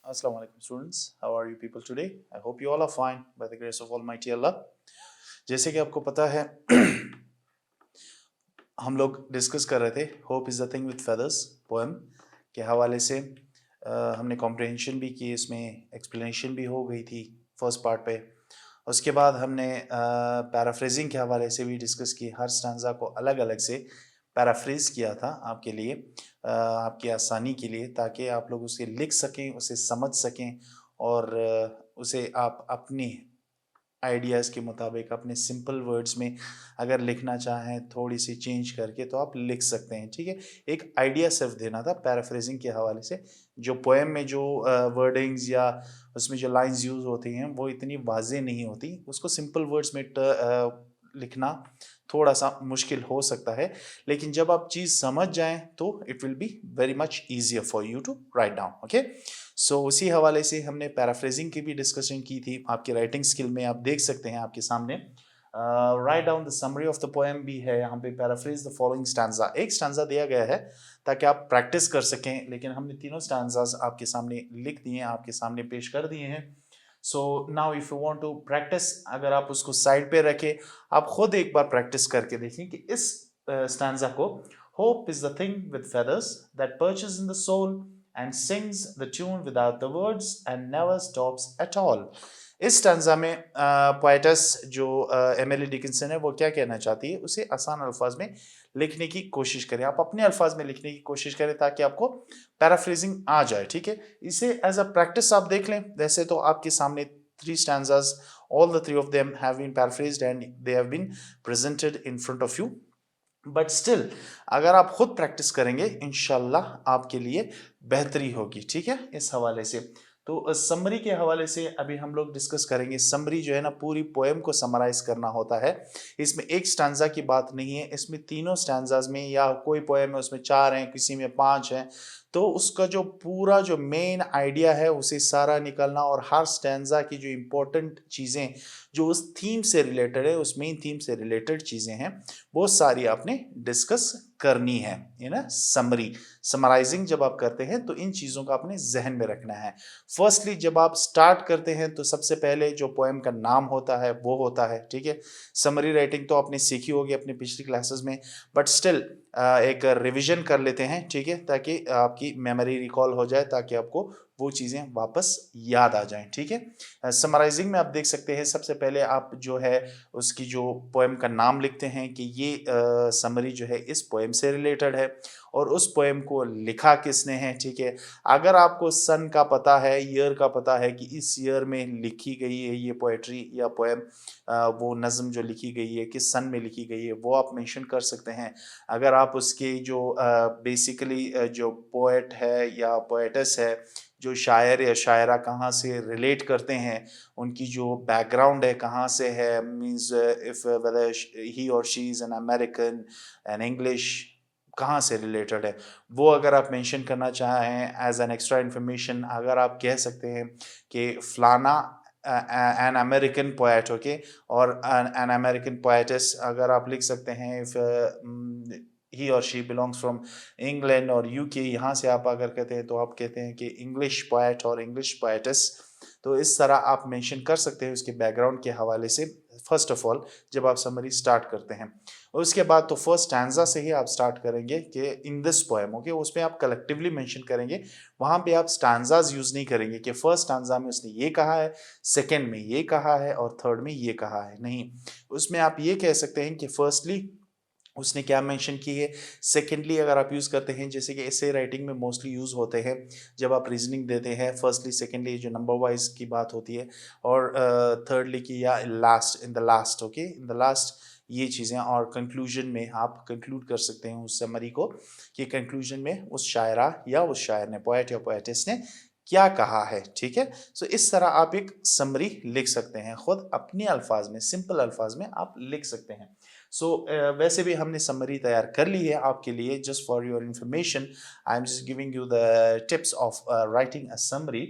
Assalamu alaikum students. How are you people today? I hope you all are fine by the grace of Almighty Allah. जैसे कि आपको पता है हम लोग डिस्कस कर रहे थे hope is the thing with feathers poem के हवाले से हमने कॉम्प्रहेंशन भी की, इसमें एक्सप्लेनेशन भी हो गई थी फर्स्ट पार्ट पे। उसके बाद हमने पैराफ्रेजिंग के हवाले से भी डिस्कस की, हर स्टैंजा को अलग अलग से पैराफ्रेज किया था आपके लिए, आपकी आसानी के लिए, ताकि आप लोग उसे लिख सकें, उसे समझ सकें और उसे आप अपनी आइडियाज़ के मुताबिक अपने सिंपल वर्ड्स में अगर लिखना चाहें थोड़ी सी चेंज करके तो आप लिख सकते हैं। ठीक है, एक आइडिया सिर्फ देना था पैराफ्रेजिंग के हवाले से। जो पोएम में जो वर्डिंग्स या उसमें जो लाइंस यूज़ होती हैं वो इतनी वाज़ेह नहीं होती, उसको सिंपल वर्ड्स में लिखना थोड़ा सा मुश्किल हो सकता है, लेकिन जब आप चीज़ समझ जाएं तो it will be very much easier for you to write down. Okay, so उसी हवाले से हमने पैराफ्रेजिंग की भी डिस्कशन की थी। आपकी राइटिंग स्किल में आप देख सकते हैं आपके सामने write down the summary of the poem भी है, यहाँ पे पैराफ्रेज द फॉलोइंग स्टैंजा, एक स्टैंजा दिया गया है ताकि आप प्रैक्टिस कर सकें, लेकिन हमने तीनों स्टैंजाज आपके सामने लिख दिए हैं, आपके सामने पेश कर दिए हैं। So now if you want to practise, अगर आप उसको साइड पे रखें, आप खुद एक बार प्रैक्टिस करके देखें कि इस स्टैंजा को, hope is the thing with feathers that perches in the soul and sings the tune without the words and never stops at all। इस स्टैंजा में पोएटस जो एमिली डिकिंसन है वो क्या कहना चाहती है, उसे आसान अल्फाज में लिखने की कोशिश करें, आप अपने अल्फाज में लिखने की कोशिश करें ताकि आपको पैराफ्रेजिंग आ जाए। ठीक है, इसे एज अ प्रैक्टिस आप देख लें। वैसे तो आपके सामने three stanzas, all the three of them have been paraphrased and they have been presented in front of you, but still अगर आप खुद प्रैक्टिस करेंगे इंशाल्लाह आपके लिए बेहतरी होगी। ठीक है, इस हवाले से तो समरी के हवाले से अभी हम लोग डिस्कस करेंगे। समरी जो है ना, पूरी पोएम को समराइज करना होता है, इसमें एक स्टैंजा की बात नहीं है, इसमें तीनों स्टैंजाज में, या कोई पोएम है उसमें 4 हैं, किसी में 5 हैं, तो उसका जो पूरा जो मेन आइडिया है उसे सारा निकलना, और हर स्टैंजा की जो इम्पोर्टेंट चीज़ें जो उस थीम से रिलेटेड है, उस मेन थीम से रिलेटेड चीज़ें हैं, वो सारी आपने डिस्कस करनी है। ये ना समरी, समराइजिंग जब आप करते हैं तो इन चीज़ों का अपने जहन में रखना है। फर्स्टली जब आप स्टार्ट करते हैं तो सबसे पहले जो पोएम का नाम होता है वो होता है। ठीक है, समरी राइटिंग तो आपने सीखी होगी अपनी पिछली क्लासेस में, बट स्टिल एक रिवीजन कर लेते हैं। ठीक है, ताकि आपकी मेमोरी रिकॉल हो जाए, ताकि आपको वो चीज़ें वापस याद आ जाएं। ठीक है, समराइजिंग में आप देख सकते हैं सबसे पहले आप जो है उसकी जो पोएम का नाम लिखते हैं कि ये समरी जो है इस पोएम से रिलेटेड है, और उस पोएम को लिखा किसने है। ठीक है, अगर आपको सन का पता है, ईयर का पता है कि इस ईयर में लिखी गई है ये पोएट्री या पोएम, वो नज़म जो लिखी गई है किस सन में लिखी गई है वो आप मेंशन कर सकते हैं। अगर आप उसके जो बेसिकली जो पोएट है या पोएटेस है, जो शायर या शायरा कहाँ से रिलेट करते हैं, उनकी जो बैकग्राउंड है कहाँ से है, मीन्स इफ वेदर ही और she is an American an English, कहाँ से रिलेटेड है, वो अगर आप मेंशन करना चाहें एज एन एक्स्ट्रा इन्फॉर्मेशन, अगर आप कह सकते हैं कि फलाना एन अमेरिकन पोएट, ओके, और एन अमेरिकन पोएटेस, अगर आप लिख सकते हैं इफ ही और शी बिलोंग्स फ्रॉम इंग्लैंड और यूके, यहाँ से आप अगर कहते हैं तो आप कहते हैं कि इंग्लिश पोएट और इंग्लिश पोएटेस, तो इस तरह आप मेंशन कर सकते हैं उसके बैकग्राउंड के हवाले से फर्स्ट ऑफ ऑल जब आप समरी स्टार्ट करते हैं। उसके बाद तो फर्स्ट स्टैंजा से ही आप स्टार्ट करेंगे कि इन दिस पोएम, ओके, उसमें आप कलेक्टिवली मेंशन करेंगे, वहाँ पे आप स्टैंजाज यूज़ नहीं करेंगे कि फर्स्ट स्टैंजा में उसने ये कहा है, सेकंड में ये कहा है और थर्ड में ये कहा है, नहीं। उसमें आप ये कह सकते हैं कि फर्स्टली उसने क्या मेंशन की है, सेकेंडली अगर आप यूज़ करते हैं, जैसे कि ऐसे राइटिंग में मोस्टली यूज़ होते हैं जब आप रीजनिंग देते हैं, फर्स्टली सेकेंडली जो नंबर वाइज की बात होती है, और थर्डली की या last, in the last, okay, in the last, ये चीज़ें, और कंक्लूजन में आप कंक्लूड कर सकते हैं उस समरी को कि कंक्लूजन में उस शायरा या उस शायर ने, पोएट या पोएटिस ने क्या कहा है। ठीक है, सो इस तरह आप एक समरी लिख सकते हैं, खुद अपने अल्फाज में, सिंपल अल्फाज में आप लिख सकते हैं। सो वैसे भी हमने समरी तैयार कर ली है आपके लिए, just for your information, I am just giving you the tips of writing a summary.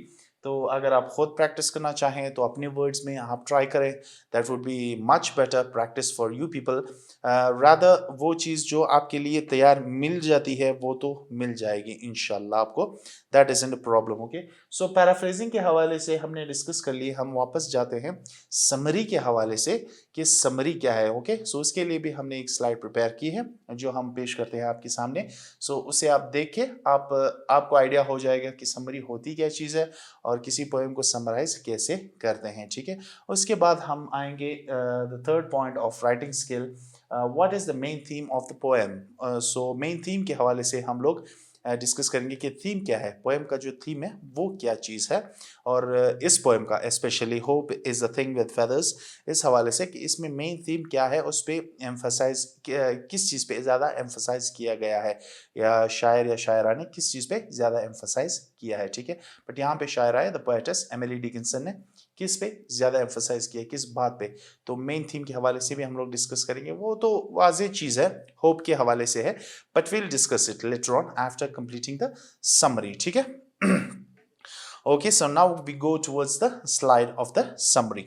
तो अगर आप खुद प्रैक्टिस करना चाहें तो अपने वर्ड्स में आप ट्राई करें, that would be much better practice for you people. Rather वो चीज़ जो आपके लिए तैयार मिल जाती है वो तो मिल जाएगी इंशाल्लाह आपको, that is a problem. Okay, so paraphrasing के हवाले से हमने डिस्कस कर लिए, हम वापस जाते हैं समरी के हवाले से कि समरी क्या है। ओके, सो उसके लिए भी हमने एक स्लाइड प्रिपेयर की है जो हम पेश करते हैं आपके सामने। सो उसे आप देख के आपको आइडिया हो जाएगा कि समरी होती क्या चीज़ है और किसी पोएम को समराइज कैसे करते हैं। ठीक है, उसके बाद हम आएंगे the third point of writing skill, what is the main theme of the poem. So main theme के हवाले से हम लोग डिस्कस करेंगे कि थीम क्या है, पोएम का जो थीम है वो क्या चीज़ है। और इस पोएम का specially hope is the thing with feathers, इस हवाले से कि इसमें मेन थीम क्या है, उस पर एम्फसाइज किस चीज़ पे ज़्यादा एम्फसाइज किया गया है, या शायर या शायरा ने किस चीज़ पे ज़्यादा एम्फसाइज किया है। ठीक है, बट यहाँ पे शायरा है द पोएटेस एमिली डिकिंसन ने किस पे ज़्यादा एम्फसाइज किया है, किस बात पे। तो मेन थीम के हवाले से भी हम लोग डिस्कस करेंगे, वो तो वाज़ेह चीज़ है, होप के हवाले से है, but will discuss it later on after completing the summary. ठीक है, okay, so now we go towards the slide of the summary.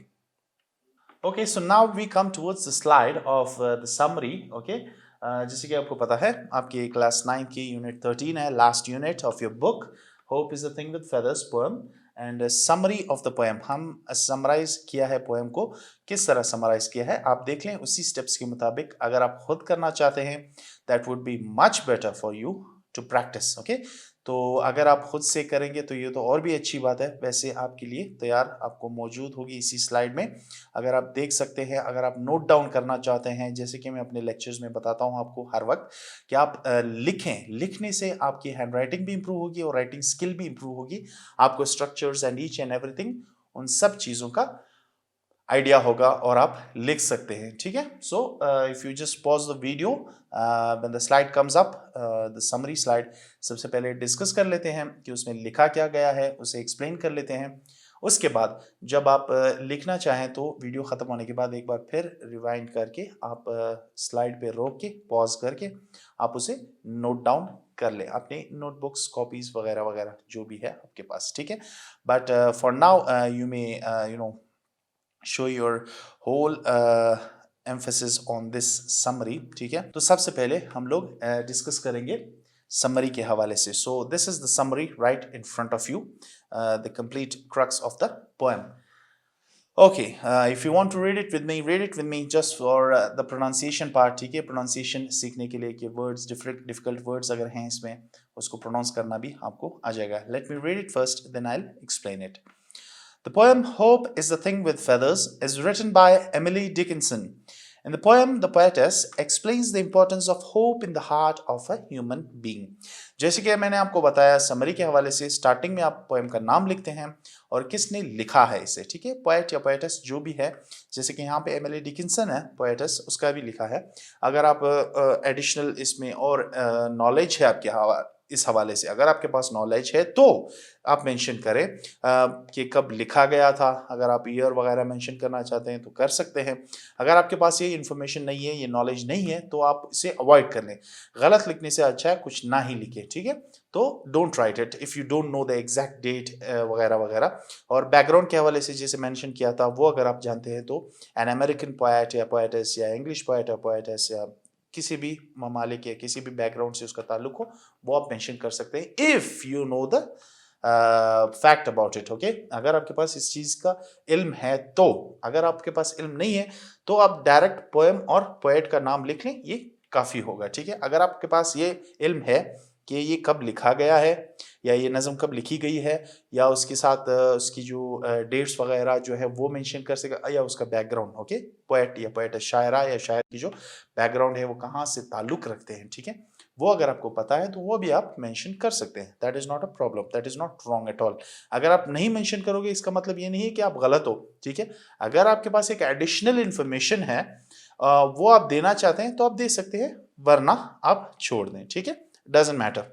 Okay, so now we come towards the slide of the summary. Okay, जैसे कि आपको पता है आपकी class 9 की unit 13 है, last unit of your book hope is the thing with feathers poem and summary of the poem. हम summarise किया है पोएम को, किस तरह समराइज किया है आप देख लें उसी स्टेप्स के मुताबिक। अगर आप खुद करना चाहते हैं that would be much better for you to practise. Okay, तो अगर आप खुद से करेंगे तो ये तो और भी अच्छी बात है। वैसे आपके लिए तैयार आपको मौजूद होगी इसी स्लाइड में, अगर आप देख सकते हैं। अगर आप नोट डाउन करना चाहते हैं, जैसे कि मैं अपने लेक्चर्स में बताता हूं आपको हर वक्त कि आप लिखें, लिखने से आपकी हैंड राइटिंग भी इंप्रूव होगी और राइटिंग स्किल भी इंप्रूव होगी। आपको structures and each and everything, उन सब चीज़ों का आइडिया होगा और आप लिख सकते हैं। ठीक है, so if you just pause the video when the slide comes up, the summary slide, सबसे पहले डिस्कस कर लेते हैं कि उसमें लिखा क्या गया है, उसे एक्सप्लेन कर लेते हैं। उसके बाद जब आप लिखना चाहें तो वीडियो ख़त्म होने के बाद एक बार फिर रिवाइंड करके आप स्लाइड पे रोक के पॉज करके आप उसे नोट डाउन कर लें अपने नोटबुक्स, कॉपीज़ वगैरह वगैरह जो भी है आपके पास। ठीक है, but for now you may show your whole emphasis on this summary। ठीक है, तो सबसे पहले हम लोग डिस्कस करेंगे समरी के हवाले से। So this is the summary right in front of you, the complete crux of the poem. Okay, if you want to read it with me just for the pronunciation part। ठीक है, pronunciation सीखने के लिए कि words difficult words अगर हैं इसमें उसको pronounce करना भी आपको आ जाएगा। Let me read it first, then I'll explain it. The poem Hope is the Thing with Feathers is written by Emily Dickinson. In the poem, the poetess explains the importance of hope in the heart of a human being. जैसे कि मैंने आपको बताया summary के हवाले से, starting में आप पोएम का नाम लिखते हैं और किसने लिखा है इसे। ठीक है, पोएट या पोएटेस जो भी है, जैसे कि यहाँ पे एमिली डिकिंसन है पोएटेस, उसका भी लिखा है। अगर आप एडिशनल इसमें और नॉलेज है आपके इस हवाले से, अगर आपके पास नॉलेज है तो आप मेंशन करें कि कब लिखा गया था। अगर आप ईयर वगैरह मेंशन करना चाहते हैं तो कर सकते हैं। अगर आपके पास ये इन्फॉर्मेशन नहीं है, ये नॉलेज नहीं है, तो आप इसे अवॉइड कर लें। गलत लिखने से अच्छा है कुछ ना ही लिखे। ठीक है, तो don't write it if you don't know the exact date वगैरह वगैरह। और बैकग्राउंड के हवाले से जैसे मेंशन किया था वो अगर आप जानते हैं तो एन अमेरिकन पोएट या पोएटेस या इंग्लिश पोएट या पोएटेस या किसी भी ममालिक या किसी भी बैकग्राउंड से उसका ताल्लुक हो, वो आप मेंशन कर सकते हैं if you know the fact about it. Okay, अगर आपके पास इस चीज़ का इल्म है तो। अगर आपके पास इल्म नहीं है तो आप डायरेक्ट पोएम और पोएट का नाम लिख लें, ये काफ़ी होगा। ठीक है, अगर आपके पास ये इल्म है कि ये कब लिखा गया है या ये नज़म कब लिखी गई है, या उसके साथ उसकी जो डेट्स वगैरह जो है वो मेंशन कर सके, या उसका बैकग्राउंड। ओके, पोएट या पोएट शायरा या शायर की जो बैकग्राउंड है वो कहाँ से ताल्लुक़ रखते हैं, ठीक है, वो अगर आपको पता है तो वो भी आप मेंशन कर सकते हैं। That is not a problem, that is not wrong at all. अगर आप नहीं मेंशन करोगे इसका मतलब ये नहीं है कि आप गलत हो। ठीक है, अगर आपके पास एक एडिशनल इन्फॉर्मेशन है वो आप देना चाहते हैं तो आप दे सकते हैं, वरना आप छोड़ दें। ठीक है, doesn't matter.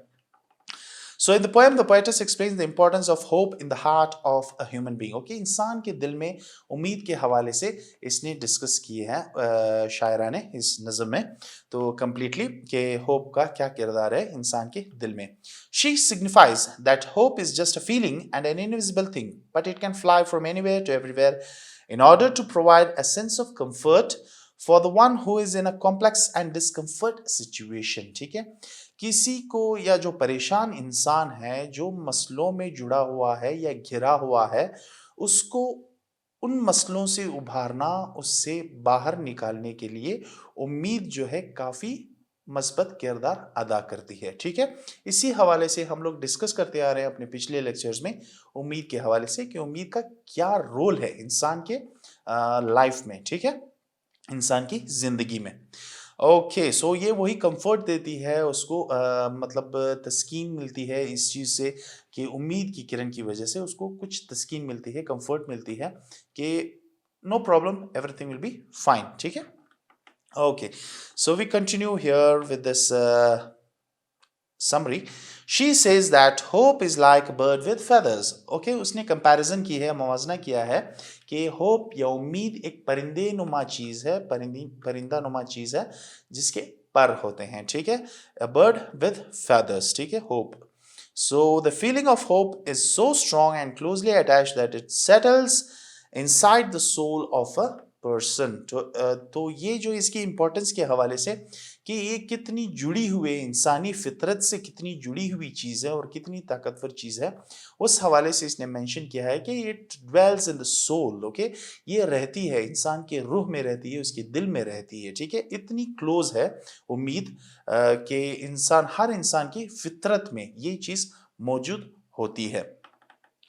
So in the poem, the poetess explains the importance of hope in the heart of a human being. Okay, इंसान के दिल में उम्मीद के हवाले से इसने डिस्कस किए हैं शायरा ने इस नज़म में तो completely कि hope का क्या किरदार है इंसान के दिल में. She signifies that hope is just a feeling and an invisible thing, but it can fly from anywhere to everywhere in order to provide a sense of comfort for the one who is in a complex and discomfort situation. ठीक है, किसी को या जो परेशान इंसान है, जो मसलों में जुड़ा हुआ है या घिरा हुआ है, उसको उन मसलों से उभारना, उससे बाहर निकालने के लिए उम्मीद जो है काफ़ी मस्बत किरदार अदा करती है, ठीक है? इसी हवाले से हम लोग डिस्कस करते आ रहे हैं अपने पिछले लेक्चर्स में उम्मीद के हवाले से कि उम्मीद का क्या रोल है इंसान के लाइफ में, ठीक है? इंसान की ज़िंदगी में। ओके, सो ये वही कंफर्ट देती है उसको मतलब तस्कीन मिलती है इस चीज़ से कि उम्मीद की किरण की वजह से उसको कुछ तस्कीन मिलती है, कंफर्ट मिलती है कि no problem, everything will be fine, ठीक है? Okay, so we continue here with this summary. She says that hope is like a bird with feathers. Okay, उसने कंपैरिजन की है, मवाजना किया है कि होप या उम्मीद एक परिंदे नुमा चीज़ है, परिंदा नुमा चीज़ है जिसके पर होते हैं, ठीक है? A bird with feathers, ठीक है? Hope. So the feeling of hope is so strong and closely attached that it settles inside the soul of a person. तो ये जो इसकी इम्पोर्टेंस के हवाले से कि ये कितनी जुड़ी हुई इंसानी फितरत से कितनी जुड़ी हुई चीज़ है और कितनी ताकतवर चीज़ है, उस हवाले से इसने मेंशन किया है कि it dwells in the soul. Okay, ये रहती है इंसान के रूह में, रहती है उसके दिल में रहती है, ठीक है? इतनी क्लोज है उम्मीद कि इंसान, हर इंसान की फितरत में ये चीज़ मौजूद होती है.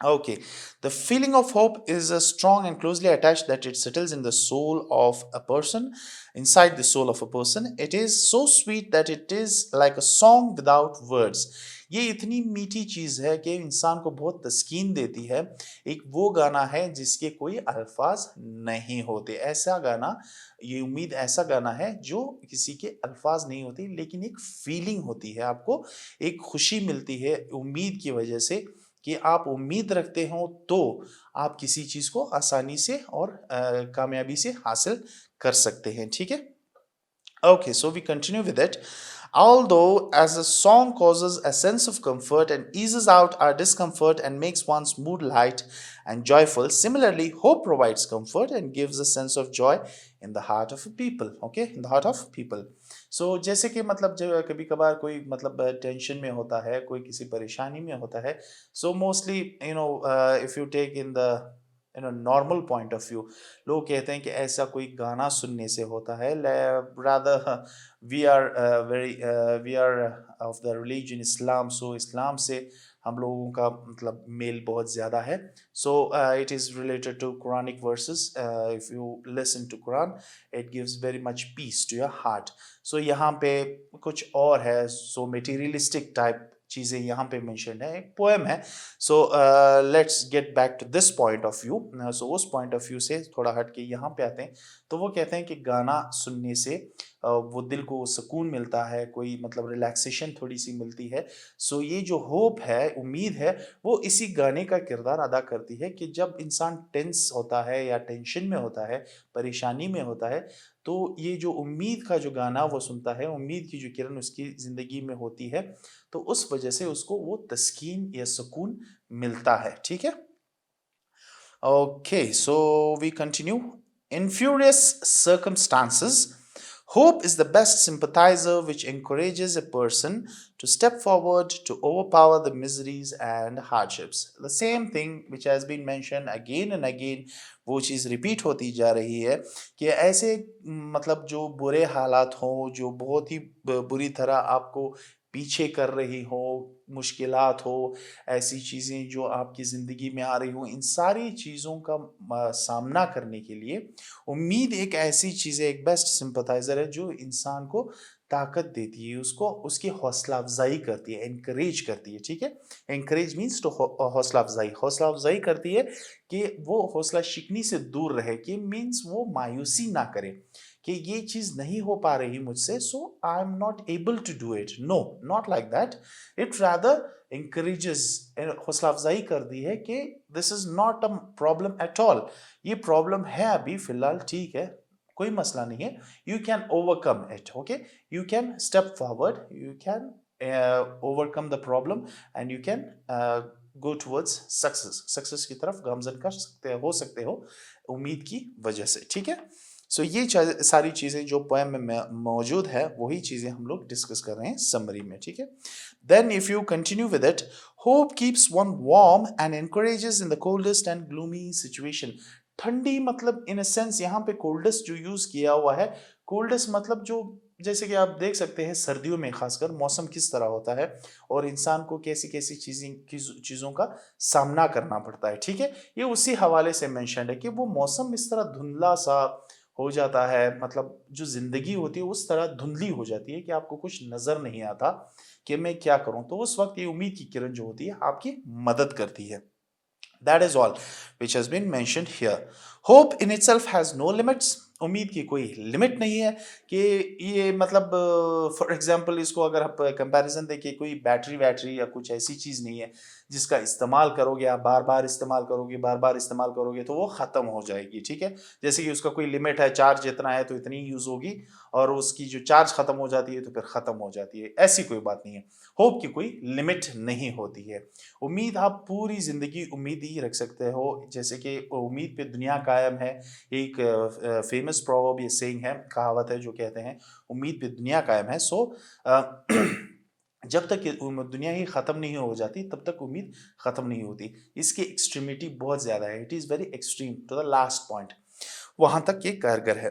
Okay, the feeling of hope is strong and closely attached that it settles in the soul of a person, inside the soul of a person. It is so sweet that it is like a song without words. ये इतनी मीठी चीज़ है कि इंसान को बहुत तस्कीन देती है. एक वो गाना है जिसके कोई अल्फाज नहीं होते, ऐसा गाना, ये उम्मीद ऐसा गाना है जो किसी के अल्फाज नहीं होते लेकिन एक फीलिंग होती है, आपको एक खुशी मिलती है उम्मीद की वजह से कि आप उम्मीद रखते हो तो आप किसी चीज़ को आसानी से और कामयाबी से हासिल कर सकते हैं, ठीक है? Okay, so we continue with it. Although, as a song causes a sense of comfort and eases out our discomfort and makes one's mood light and joyful, similarly, hope provides comfort and gives a sense of joy in the heart of people. Okay, in the heart of people. So, जैसे कि मतलब जब कभी कभार कोई मतलब tension में होता है, कोई किसी परेशानी में होता है, so mostly if you take in the normal point of view, लोग कहते हैं कि ऐसा कोई गाना सुनने से होता है. Rather we are of the religion Islam, so Islam से हम लोगों का मतलब मेल बहुत ज़्यादा है. So it is related to Quranic verses. If you listen to Quran, it gives very much peace to your heart. So यहाँ पे कुछ और है, सो मटेरियलिस्टिक टाइप चीज़ें यहाँ पे मेंशन है, एक पोएम है. So let's get back to this point of view. So उस पॉइंट ऑफ व्यू से थोड़ा हट के यहाँ पे आते हैं. तो वो कहते हैं कि गाना सुनने से वो दिल को सुकून मिलता है, कोई मतलब रिलैक्सेशन थोड़ी सी मिलती है. सो ये जो होप है, उम्मीद है, वो इसी गाने का किरदार अदा करती है कि जब इंसान टेंस होता है या टेंशन में होता है, परेशानी में होता है, तो ये जो उम्मीद का जो गाना वो सुनता है, उम्मीद की जो किरण उसकी ज़िंदगी में होती है, तो उस वजह से उसको वो तस्कीन या सुकून मिलता है, ठीक है? Okay, so we continue. In furious circumstances, hope is the best sympathizer which encourages a person to step forward to overpower the miseries and hardships. The same thing which has been mentioned again and again, वो चीज़ repeat होती जा रही है कि ऐसे मतलब जो बुरे हालात हों, जो बहुत ही बुरी तरह आपको पीछे कर रही हो, मुश्किलात हो, ऐसी चीज़ें जो आपकी ज़िंदगी में आ रही हों, इन सारी चीज़ों का सामना करने के लिए उम्मीद एक ऐसी चीज़ है, एक बेस्ट सिंपैथाइज़र है जो इंसान को ताकत देती है उसको, उसकी हौसला अफजाई करती है, encourage करती है, ठीक है। encourage means to हौसला अफजाई करती है कि वो हौसला शिकनी से दूर रहे, कि मीन्स वो मायूसी ना करे कि ये चीज नहीं हो पा रही मुझसे, so I am not able to do it, no, not like that. It rather encourages, हौसला अफजाई कर दी है कि this is not a problem at all, ये प्रॉब्लम है अभी फिलहाल, ठीक है, कोई मसला नहीं है, you can overcome it, okay, you can step forward, you can overcome the problem and you can go towards success की तरफ गामजन कर सकते हो सकते हो उम्मीद की वजह से, ठीक है। सो ये सारी चीजें जो पोएम में मौजूद है वही चीजें हम लोग डिस्कस कर रहे हैं समरी में, ठीक है। Then if you continue with it, hope keeps one warm and encourages in the coldest and gloomy situation. ठंडी मतलब इन अ सेंस यहाँ पे कोल्डेस्ट जो यूज किया हुआ है, कोल्डेस्ट मतलब जो, जैसे कि आप देख सकते हैं सर्दियों में खासकर मौसम किस तरह होता है और इंसान को कैसी कैसी चीज़ों का सामना करना पड़ता है, ठीक है। ये उसी हवाले से मेंशन है कि वो मौसम इस तरह धुंधला सा हो जाता है, मतलब जो जिंदगी होती है उस तरह धुंधली हो जाती है कि आपको कुछ नजर नहीं आता कि मैं क्या करूं, तो उस वक्त ये उम्मीद की किरण जो होती है आपकी मदद करती है। That is all which has been mentioned here. Hope in itself has no limits. उम्मीद की कोई लिमिट नहीं है कि ये मतलब फॉर एग्जांपल इसको अगर आप कंपैरिजन देखिए, कोई बैटरी वैटरी या कुछ ऐसी चीज़ नहीं है जिसका इस्तेमाल करोगे आप, बार बार इस्तेमाल करोगे, बार बार इस्तेमाल करोगे तो वो ख़त्म हो जाएगी, ठीक है। जैसे कि उसका कोई लिमिट है, चार्ज इतना है तो इतनी यूज़ होगी और उसकी जो चार्ज ख़त्म हो जाती है तो फिर ख़त्म हो जाती है, ऐसी कोई बात नहीं है। होप की कोई लिमिट नहीं होती है। उम्मीद आप पूरी ज़िंदगी उम्मीद ही रख सकते हो, जैसे कि उम्मीद पे दुनिया कायम है, एक फेमस प्रोवर्ब ये सेइंग है, कहावत है जो कहते हैं उम्मीद पे दुनिया कायम है। सो जब तक ये दुनिया ही ख़त्म नहीं हो जाती तब तक उम्मीद ख़त्म नहीं होती। इसकी एक्सट्रीमिटी बहुत ज़्यादा है, it is very extreme to the last point, वहां तक ये कारगर है।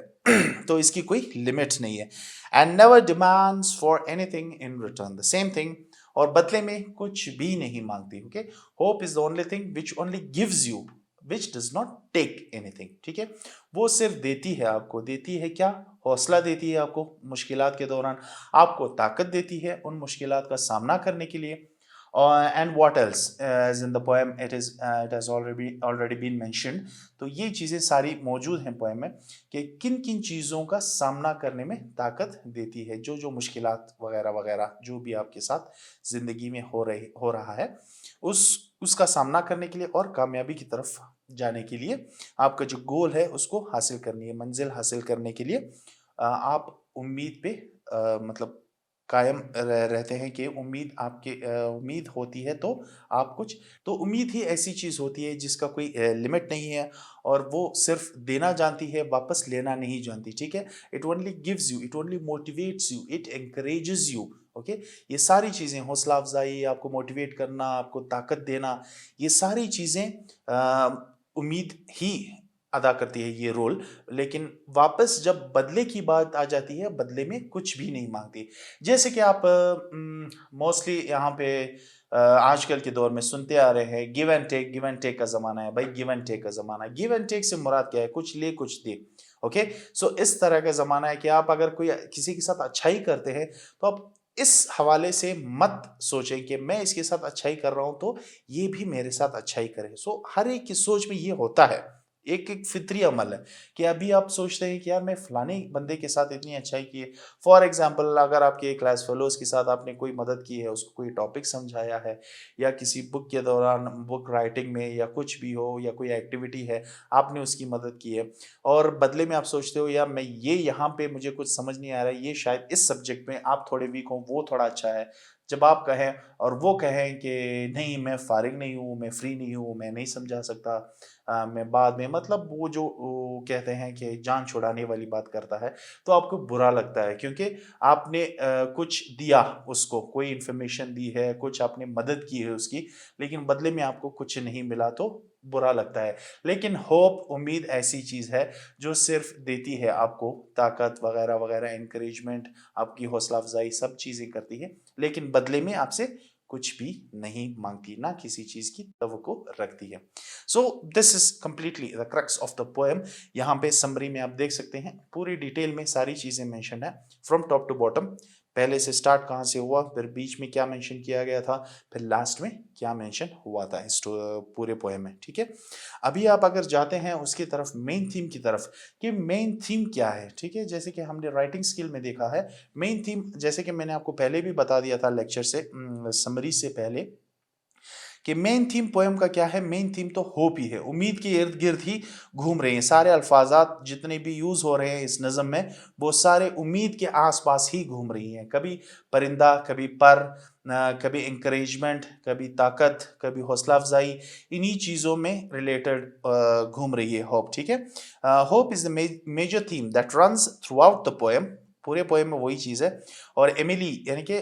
तो इसकी कोई लिमिट नहीं है। And never demands for anything in return the same thing, और बदले में कुछ भी नहीं मांगती, okay. Hope is the only thing which only gives you, which does not take anything, ठीक है। वो सिर्फ देती है आपको, देती है क्या, हौसला देती है आपको मुश्किलात के दौरान, आपको ताकत देती है उन मुश्किलात का सामना करने के लिए। And what else, as in the poem it has already been mentioned, तो ये चीज़ें सारी मौजूद हैं पोएम में कि किन किन चीज़ों का सामना करने में ताकत देती है, जो जो मुश्किलात वगैरह वगैरह जो भी आपके साथ ज़िंदगी में हो रहा है, उसका सामना करने के लिए और कामयाबी की तरफ जाने के लिए, आपका जो गोल है उसको हासिल करनी है, मंजिल हासिल करने के लिए आप उम्मीद पे मतलब कायम रहते हैं कि उम्मीद आपके उम्मीद होती है तो आप कुछ, तो उम्मीद ही ऐसी चीज़ होती है जिसका कोई लिमिट नहीं है और वो सिर्फ देना जानती है, वापस लेना नहीं जानती, ठीक है। It only gives you, it only motivates you, it encourages you, okay. ये सारी चीज़ें, हौसला अफजाई, आपको मोटिवेट करना, आपको ताकत देना, ये सारी चीज़ें उम्मीद ही अदा करती है ये रोल। लेकिन वापस जब बदले की बात आ जाती है, बदले में कुछ भी नहीं मांगती। जैसे कि आप मोस्टली यहाँ पे आजकल के दौर में सुनते आ रहे हैं, गिव एंड टेक का ज़माना है भाई, गिव एंड टेक का ज़माना है। गिव एंड टेक से मुराद क्या है, कुछ ले कुछ दे, ओके। सो इस तरह का ज़माना है कि आप अगर कोई किसी के साथ अच्छाई करते हैं तो आप इस हवाले से मत सोचें कि मैं इसके साथ अच्छाई कर रहा हूं तो ये भी मेरे साथ अच्छाई करे। सो हर एक की सोच में ये होता है, एक एक फितरी अमल है कि अभी आप सोचते हैं कि यार मैं फलाने बंदे के साथ इतनी अच्छाई की है। फॉर एग्जांपल अगर आपके क्लास फेलोज के साथ आपने कोई मदद की है, उसको कोई टॉपिक समझाया है या किसी बुक के दौरान बुक राइटिंग में या कुछ भी हो या कोई एक्टिविटी है आपने उसकी मदद की है, और बदले में आप सोचते हो यार मैं ये यहाँ पे मुझे कुछ समझ नहीं आ रहा है, ये शायद इस सब्जेक्ट में आप थोड़े वीक हो, वो थोड़ा अच्छा है। जब आप कहें और वो कहें कि नहीं मैं फारिग नहीं हूँ, मैं फ्री नहीं हूँ, मैं नहीं समझा सकता, मैं बाद में, मतलब वो जो वो कहते हैं कि जान छुड़ाने वाली बात करता है, तो आपको बुरा लगता है क्योंकि आपने कुछ दिया उसको, कोई इन्फॉर्मेशन दी है, कुछ आपने मदद की है उसकी, लेकिन बदले में आपको कुछ नहीं मिला तो बुरा लगता है। लेकिन होप, उम्मीद ऐसी चीज़ है जो सिर्फ देती है आपको ताकत वगैरह वगैरह, इंकरेजमेंट, आपकी हौसला अफजाई, सब चीज़ें करती है, लेकिन बदले में आपसे कुछ भी नहीं मांगती, ना किसी चीज की तवक्को रखती है। So this is completely the crux of the poem. यहाँ पे समरी में आप देख सकते हैं पूरी डिटेल में सारी चीजें मेंशन है फ्रॉम टॉप टू बॉटम। पहले से स्टार्ट कहाँ से हुआ, फिर बीच में क्या मेंशन किया गया था, फिर लास्ट में क्या मेंशन हुआ था इस पूरे पोएम में। ठीक है, अभी आप अगर जाते हैं उसकी तरफ, मेन थीम की तरफ, कि मेन थीम क्या है। ठीक है, जैसे कि हमने राइटिंग स्किल में देखा है मेन थीम, जैसे कि मैंने आपको पहले भी बता दिया था लेक्चर से, समरी से पहले, कि मेन थीम पोएम का क्या है। मेन थीम तो होप ही है, उम्मीद के इर्द गिर्द ही घूम रहे हैं सारे अल्फाजात जितने भी यूज हो रहे हैं इस नज़म में, वो सारे उम्मीद के आसपास ही घूम रही हैं। कभी परिंदा, कभी पर, कभी इंकरेजमेंट, कभी ताकत, कभी हौसला अफजाई, इन्हीं चीज़ों में रिलेटेड घूम रही है होप। ठीक है, hope is the major theme that runs throughout the poem. पूरे पोएम में वही चीज़ है। और एमिली यानी कि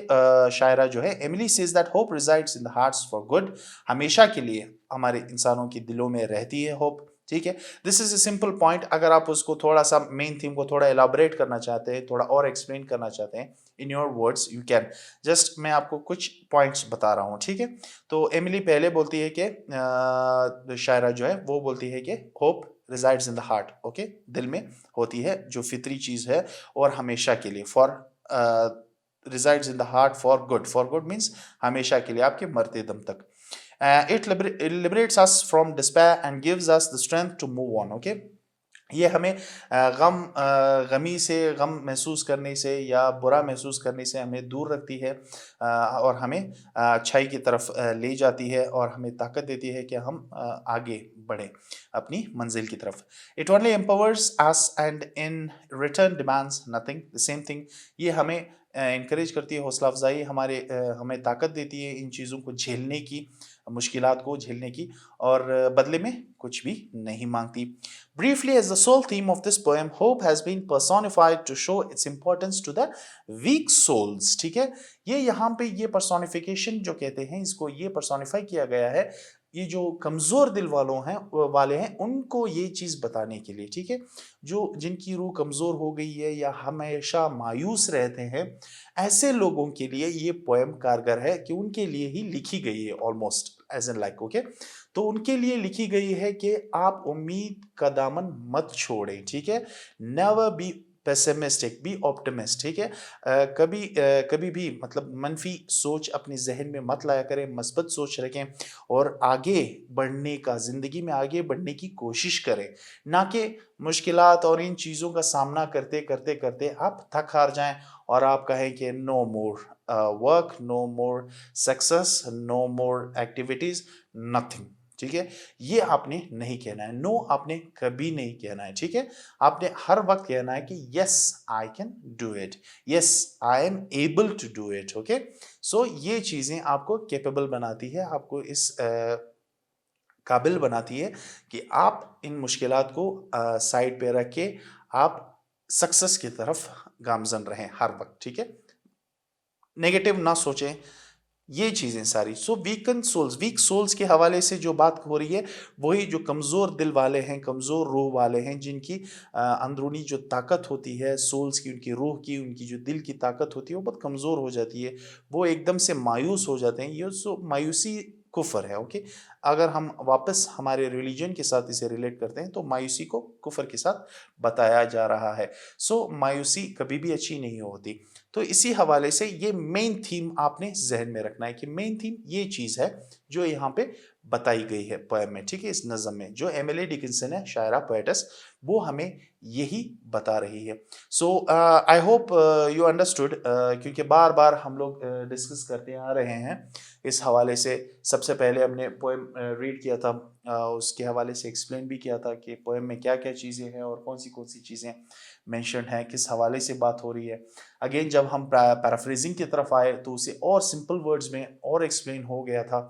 शायरा जो है, Emily says that hope resides in the hearts for good, हमेशा के लिए हमारे इंसानों के दिलों में रहती है होप। ठीक है, this is a simple point. अगर आप उसको थोड़ा सा मेन थीम को थोड़ा एलाबोरेट करना चाहते हैं, थोड़ा और एक्सप्लेन करना चाहते हैं in your words, you can. Just मैं आपको कुछ पॉइंट्स बता रहा हूँ। ठीक है, तो एमिली पहले बोलती है कि शायरा जो है वो बोलती है कि hope resides in the heart, okay, दिल में होती है जो फितरी चीज है, और हमेशा के लिए, for resides in the heart for good means हमेशा के लिए, आपके मरते दम तक। It liberates us from despair and gives us the strength to move on, okay? ये हमें गमी से, गम महसूस करने से या बुरा महसूस करने से हमें दूर रखती है, और हमें अच्छाई की तरफ ले जाती है, और हमें ताकत देती है कि हम आगे बढ़ें अपनी मंजिल की तरफ। It only empowers us and in return demands nothing the same thing. ये हमें इंकरेज करती है, हौसला अफजाई हमें ताकत देती है इन चीज़ों को झेलने की, मुश्किलात को झेलने की, और बदले में कुछ भी नहीं मांगती। Briefly, as the sole theme of this poem, hope has been personified to show its importance to the weak souls. ठीक है, ये यहाँ पे ये personification जो कहते हैं, इसको ये personified किया गया है, ये जो कमजोर दिल वाले हैं उनको ये चीज बताने के लिए। ठीक है, जो जिनकी रूह कमजोर हो गई है या हमेशा मायूस रहते हैं, ऐसे लोगों के लिए ये पोएम कारगर है, कि उनके लिए ही लिखी गई है, almost as an like, okay. तो उनके लिए लिखी गई है कि आप उम्मीद का दामन मत छोड़ें। ठीक है, never be pessimistic, be optimist. ठीक है, कभी भी मतलब मनफी सोच अपने जहन में मत लाया करें, मस्बत सोच रखें, और आगे बढ़ने का, जिंदगी में आगे बढ़ने की कोशिश करें, ना कि मुश्किलात और इन चीज़ों का सामना करते करते करते आप थक हार जाएं, और आप कहें कि no more work, no more success, no more activities, nothing. ठीक है, ये आपने नहीं कहना है, नो आपने कभी नहीं कहना है। ठीक है, आपने हर वक्त कहना है कि yes I can do it, yes I am able to do it, okay. So ये चीजें आपको कैपेबल बनाती है, आपको इस काबिल बनाती है कि आप इन मुश्किलात को साइड पे रख के आप सक्सेस की तरफ गामजन रहें हर वक्त। ठीक है, नेगेटिव ना सोचें, ये चीजें सारी। सो वीक सोल्स के हवाले से जो बात हो रही है, वही जो कमजोर दिल वाले हैं, कमजोर रूह वाले हैं, जिनकी अंदरूनी जो ताकत होती है सोल्स की, उनकी रूह की, उनकी जो दिल की ताकत होती है वो बहुत कमजोर हो जाती है, वो एकदम से मायूस हो जाते हैं। ये सो मायूसी कुफर है, ओके। अगर हम वापस हमारे रिलीजन के साथ इसे रिलेट करते हैं तो मायूसी को कुफर के साथ बताया जा रहा है। सो मायूसी कभी भी अच्छी नहीं होती। तो इसी हवाले से ये मेन थीम आपने जहन में रखना है, कि मेन थीम ये चीज है जो यहाँ पे बताई गई है पोएम में। ठीक है, इस नज़म में जो एमिली डिकिंसन है, शायरा पोएटस, वो हमें यही बता रही है। सो आई होप यू अंडरस्टूड, क्योंकि बार बार हम लोग डिस्कस करते आ रहे हैं इस हवाले से। सबसे पहले हमने पोएम रीड किया था, उसके हवाले से एक्सप्लेन भी किया था कि पोएम में क्या क्या चीज़ें हैं और कौन सी चीज़ें मेंशन है, किस हवाले से बात हो रही है। अगेन जब हम पैराफ्रेजिंग की तरफ आए तो उसे और सिंपल वर्ड्स में और एक्सप्लेन हो गया था।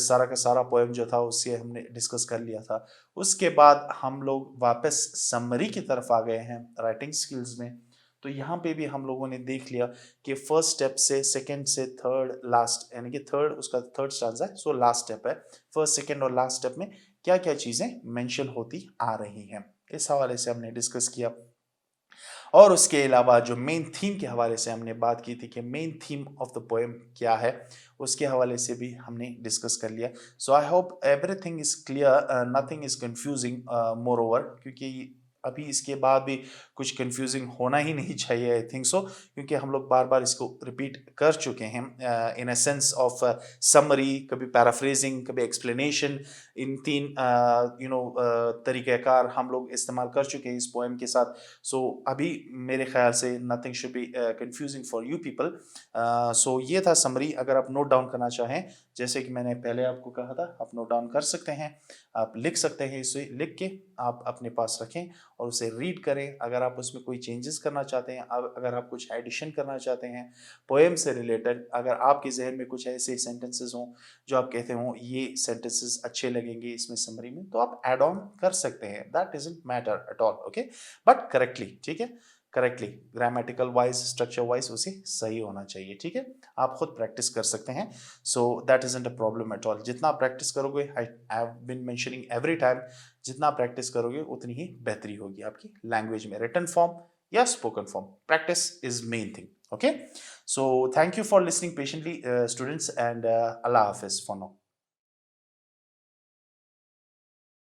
सारा का सारा पोएम जो था उससे हमने डिस्कस कर लिया था। उसके बाद हम लोग वापस समरी की तरफ आ गए हैं राइटिंग स्किल्स में। तो यहाँ पे भी हम लोगों ने देख लिया कि फर्स्ट स्टेप से सेकंड से थर्ड लास्ट, यानी कि थर्ड उसका थर्ड स्टांजा है, सो लास्ट स्टेप है। फर्स्ट सेकंड और लास्ट स्टेप में क्या क्या चीज़ें मेंशन होती आ रही हैं, इस हवाले से हमने डिस्कस किया। और उसके अलावा जो मेन थीम के हवाले से हमने बात की थी कि main theme of the poem क्या है, उसके हवाले से भी हमने डिस्कस कर लिया। So I hope everything is clear, nothing is confusing moreover, क्योंकि अभी इसके बाद भी कुछ कंफ्यूजिंग होना ही नहीं चाहिए, आई थिंक सो, क्योंकि हम लोग बार बार इसको रिपीट कर चुके हैं इन अ सेंस ऑफ समरी, कभी पैराफ्रेजिंग, कभी एक्सप्लेनेशन। इन तीन तरीक़ेकार हम लोग इस्तेमाल कर चुके हैं इस पोएम के साथ। सो अभी मेरे ख्याल से nothing should be confusing for you people. So ये था समरी। अगर आप नोट डाउन करना चाहें, जैसे कि मैंने पहले आपको कहा था, आप नोट डाउन कर सकते हैं, आप लिख सकते हैं, इसे लिख के आप अपने पास रखें और उसे रीड करें। अगर आप उसमें कोई चेंजेस करना चाहते हैं, अगर आप कुछ एडिशन करना चाहते हैं पोएम से रिलेटेड, अगर आपके जहन में कुछ ऐसे सेंटेंसेस हों जो आप कहते हो ये सेंटेंसेस अच्छे लगेंगे इसमें समरी में, तो आप ऐड ऑन कर सकते हैं, that doesn't matter at all, okay, but correctly, ठीक है, correctly grammatical wise, structure wise उसे सही होना चाहिए, ठीक है। आप खुद प्रैक्टिस कर सकते हैं, so that isn't a problem at all. जितना प्रैक्टिस करोगे, I have been mentioning every time, जितना प्रैक्टिस करोगे उतनी ही बेहतरी होगी आपकी लैंग्वेज में, रिटन फॉर्म या spoken form. Practice is main thing, okay, so thank you for listening patiently, students, and Allah Hafiz for now.